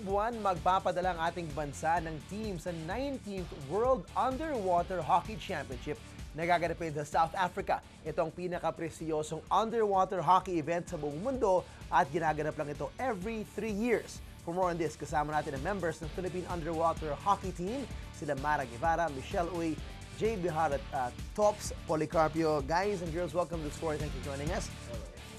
buwan, magpapadala ang ating bansa ng team sa 19th World Underwater Hockey Championship na gaganapin sa South Africa. Ito ang pinaka-prestiyosong underwater hockey event sa buong mundo at ginaganap lang ito every 3 years. For more on this, kasama natin ang members ng Philippine Underwater Hockey Team, sila Mara Guevara, Michelle Uy, Jay Bihar at Tops Policarpio. Guys and girls, welcome to the Score. Thanks for joining us.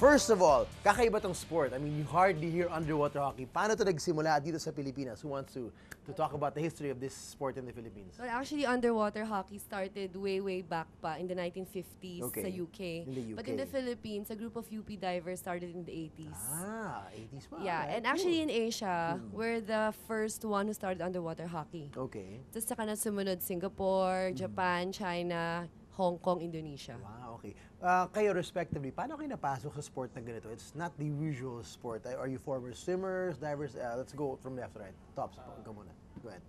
First of all, kakaiba tong sport. I mean, you hardly hear underwater hockey. Paano ito nagsimula dito sa Pilipinas? Who wants to talk about the history of this sport in the Philippines? Well, actually, underwater hockey started way back pa in the 1950s sa UK. In the UK. But in the Philippines, a group of UP divers started in the 80s. Ah, 80s pa. Yeah, right? and actually in Asia, we're the first one who started underwater hockey. Okay. Tapos saka na sumunod Singapore, Japan, China, Hong Kong, Indonesia. Wow, okay. Kayo respectively, paano kayo napasok sa sport na ganito? It's not the usual sport. Are you former swimmers, divers? Let's go from left to right. Tops, ikaw muna. Go ahead.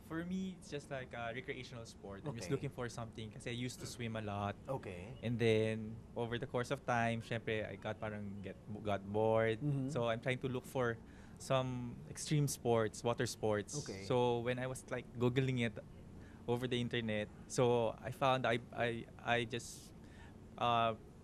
For me, it's just like a recreational sport. I'm just Okay. looking for something kasi I used to swim a lot. Okay. And then, over the course of time, syempre, I got bored. So, I'm trying to look for some extreme sports, water sports. Okay. So, when I was like Googling it over the internet, so I found I just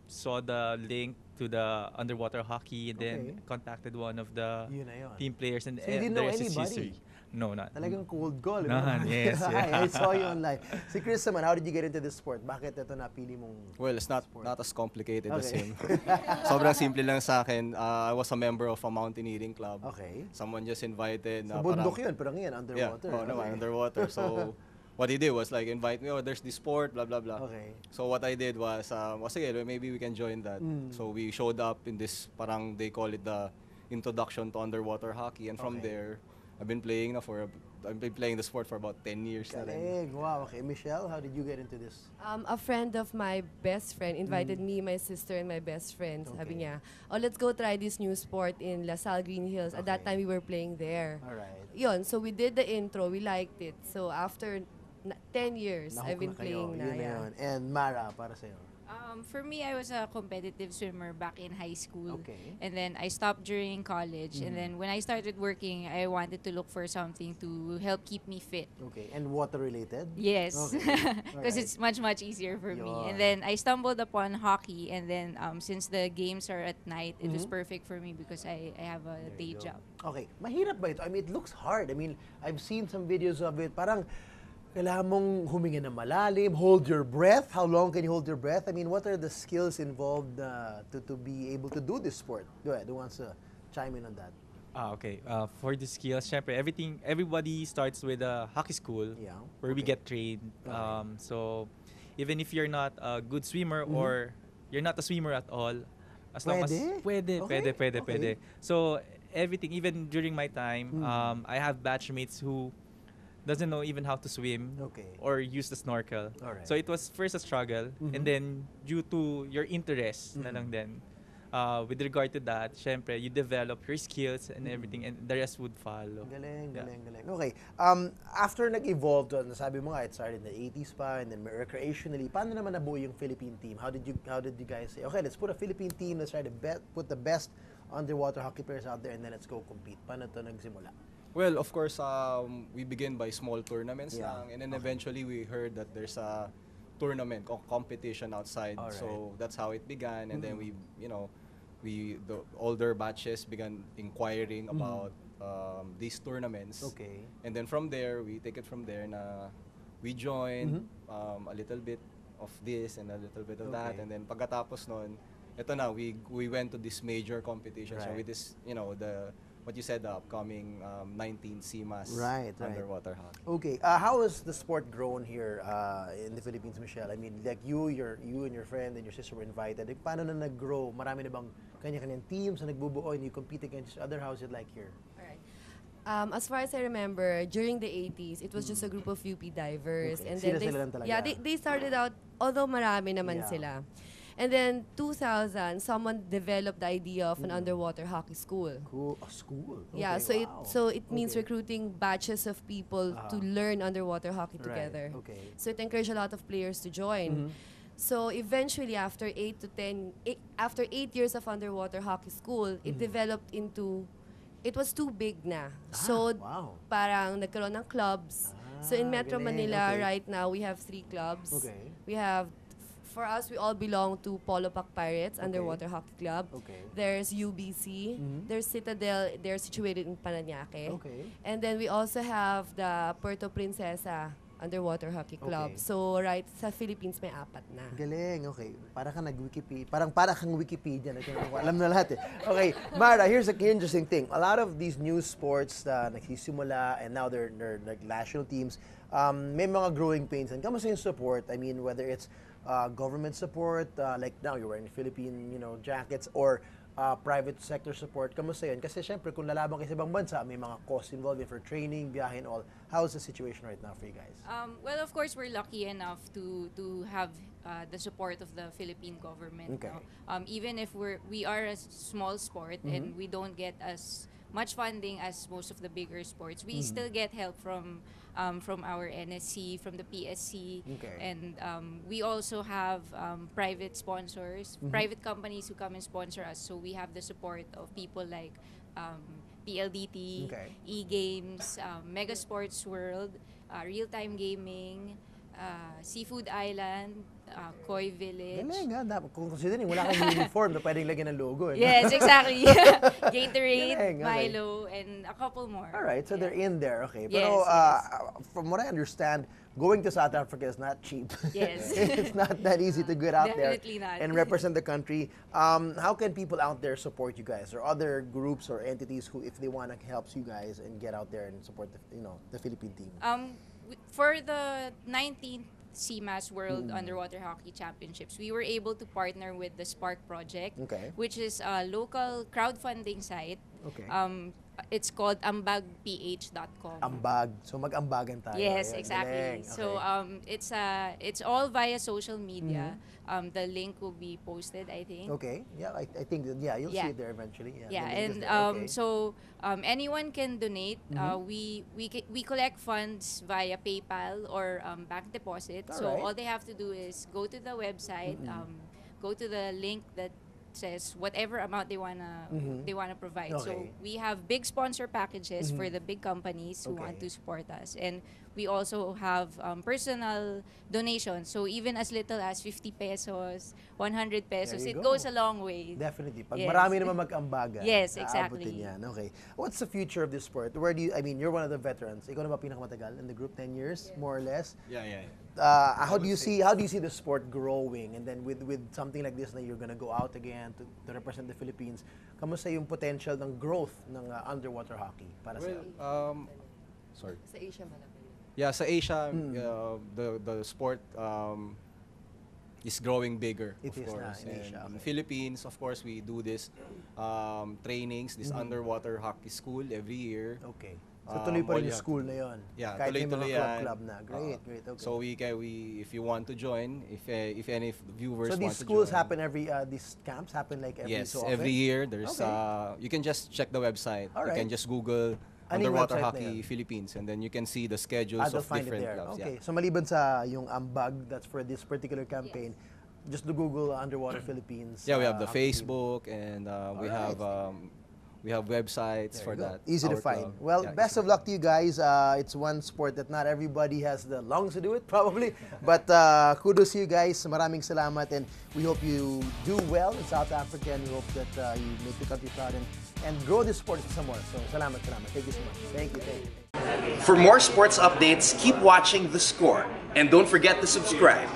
saw the link to the underwater hockey and then Okay. contacted one of the Yun na yun. team players and So you didn't know the rest is anybody? history. No, not. Talagang cold call. Nahan, yes, yeah. I saw you online. Si Chris naman, how did you get into this sport? Bakit ito napili mong Well, it's not sport? as complicated as Okay. him. Sobrang simple lang sa akin. I was a member of a mountaineering club. Okay. Someone just invited. Sa bundok yun, pero ngayon, underwater. Yeah, Okay. underwater. So, what he did was like invite me, oh, there's this sport, blah, blah, blah. Okay. So what I did was, sige, maybe we can join that. So we showed up in this, parang they call it the introduction to underwater hockey. And from Okay. there, I've been playing the sport for about 10 years na rin. Galing. Wow, okay. Michelle, how did you get into this? A friend of my best friend invited me, my sister, and my best friend. Sabi Okay. niya, oh, let's go try this new sport in La Salle Green Hills. At that Okay. time, we were playing there. Alright. Yun, so we did the intro, we liked it. So after 10 years, I've been Nahook na kayo. playing na. Yun na Yeah. yun. And Mara, para sa'yo. For me, I was a competitive swimmer back in high school. Okay. And then I stopped during college. And then when I started working, I wanted to look for something to help keep me fit. Okay. And water-related? Yes, Okay. because Alright. it's much easier for me. Yun. And then I stumbled upon hockey. And then since the games are at night, it was perfect for me because I have a There day you go. job. Okay. Mahirap ba ito? I mean, it looks hard. I mean, I've seen some videos of it. Parang kailangan mong huminga ng malalim, hold your breath. How long can you hold your breath? I mean, what are the skills involved to be able to do this sport? Go ahead. Who wants to chime in on that? Okay. For the skills, syempre, everybody starts with a hockey school Yeah. where we Okay. get trained. Okay. So, even if you're not a good swimmer or you're not a swimmer at all, as long as Pwede? Okay. pwede. So, everything, even during my time, I have batchmates who doesn't know even how to swim Okay. or use the snorkel. Alright. So, it was first a struggle, and then due to your interest na lang din, with regard to that, syempre, you develop your skills and everything, and the rest would follow. Galing. Yeah. Okay. After nag-evolve to, nasabi mo nga, it started in the 80s pa, and then recreationally, paano naman nabuo yung Philippine team? How did you guys say, okay, let's put a Philippine team, let's try to put the best underwater hockey players out there, and then let's go compete. Paano ito nagsimula? Well, of course, we begin by small tournaments Yeah. lang, and then eventually we heard that there's a tournament or competition outside. Alright. So that's how it began, and then the older batches began inquiring about these tournaments. Okay. And then from there, we take it from there na we join a little bit of this and a little bit of that, Okay. and then pagkatapos nun, ito na, we went to this major competition. So Right. with this, what you said, the upcoming 19th CMAS Right. underwater hockey. Okay, how has the sport grown here in the Philippines, Michelle? I mean, like you and your friend and your sister were invited. Paano na nag-grow? Marami na bang kanya-kanyang teams na nagbubuo and you compete against each other? How's it like here? Alright. As far as I remember, during the 80s, it was just a group of UP divers. Okay. And Sila then sila lang talaga. yeah, they started out, although marami naman Yeah. sila. And then 2000, someone developed the idea of an underwater hockey school. Cool. A school? Yeah, Okay, so wow. it means Okay. recruiting batches of people to learn underwater hockey Right, together. okay. So it encouraged a lot of players to join. So eventually, after 8 years of underwater hockey school, it developed into it was too big na. So, wow. parang nagkaroon ng clubs. So, in Metro galing. Manila, Okay. right now, we have 3 clubs. Okay. We have, for us, we all belong to Polo Pac Pirates, Underwater Hockey Club. Okay. There's UBC. There's Citadel. They're situated in Parañaque. Okay. And then we also have the Puerto Princesa Underwater Hockey Club. Okay. So, right, sa Philippines may 4 na. Galing, okay. Para kang nag-Wikipedia. Para kang Wikipedia. Alam na lahat eh. Okay, Mara, here's the interesting thing. A lot of these new sports na nagsisimula and now they're like national teams, may mga growing pains. And kamusta yung support? I mean, whether it's government support, like now you're wearing Philippine, jackets, or private sector support. Kamusta yun? Kasi syempre, kung lalaban kayo sa ibang bansa, may mga costs involved for training, biyahe, and all. How's the situation right now for you guys? Well, of course, we're lucky enough to have the support of the Philippine government. Okay. No? Even if we are a small sport and we don't get as much funding as most of the bigger sports, we still get help from our NSC, from the PSC, Okay. and we also have private sponsors, private companies who come and sponsor us. So we have the support of people like PLDT, Okay. E-Games, Mega Sports World, Real Time Gaming, Seafood Island, Koi Village. Galing ha. Kung considering wala kang uniform na pwedeng lagyan ng logo. Eh. Yes, exactly. Gatorade, Galing, okay. Milo, and a couple more. All right, so Yeah. they're in there. Okay. Yes, Pero yes. from what I understand, going to South Africa is not cheap. Yes. It's not that easy to get out Definitely there not. and represent the country. How can people out there support you guys, or other groups or entities who, if they want to help you guys and get out there and support the Philippine team? For the 19th CMAS World Underwater Hockey Championships, we were able to partner with the Spark Project, Okay. which is a local crowdfunding site. Okay. It's called ambagph.com. Ambag. So mag-ambagan tayo. Yes, Ayan, exactly. galing. So Okay. it's all via social media. The link will be posted, I think. Okay. Yeah, I think that, you'll Yeah. see it there eventually. Yeah, Yeah, the link is and there. Okay. so anyone can donate. We collect funds via PayPal or bank deposit. So Alright. all they have to do is go to the website, go to the link that says whatever amount they wanna provide. So Okay. we have big sponsor packages for the big companies who want Okay. to support us, and we also have personal donations. So even as little as 50 pesos, 100 pesos, There you it go. goes a long way. Definitely. Pag Yes. marami naman mag-ambagan, Yes, aabutin exactly. yan. Okay. What's the future of this sport? Where do you, I mean, you're one of the veterans. Ikaw na ba pinakamatagal in the group? 10 years, more or less? Yeah. How do you see the sport growing? And then with something like this na you're gonna go out again to represent the Philippines, kamusta yung potential ng growth ng underwater hockey para sa Sorry. Sa Asia malaki. Yeah, sa Asia, the sport is growing bigger, It of is na course. in Asia, And in okay. Philippines, of course, we do this trainings, this underwater hockey school every year. Okay. So tuloy pa rin all yung you school na yon. Yeah, Kahit may tuloy-tuloy mga yan. club na. Great. Okay. So if you want to join, if any viewers So want these to schools join, happen these camps happen like every yes, so often? every year there's Okay. you can just check the website. All You can right. just Google Ano yung Underwater website na Hockey yun? Philippines, and then you can see the schedules They'll of find it different there. clubs. Okay. So maliban sa yung ambag that's for this particular campaign, just to Google Underwater Philippines. Yeah, we have the hockey team. Facebook, and Alright. we have websites There for you go. that. Easy to our find. club. Well, Yeah, best easy of luck to you guys. It's one sport that not everybody has the lungs to do it, probably. But kudos to you guys. Maraming salamat, and we hope you do well in South Africa, and we hope that you make the country proud and grow this sport some more. So, salamat. Thank you so much. Thank you. For more sports updates, keep watching The Score. And don't forget to subscribe.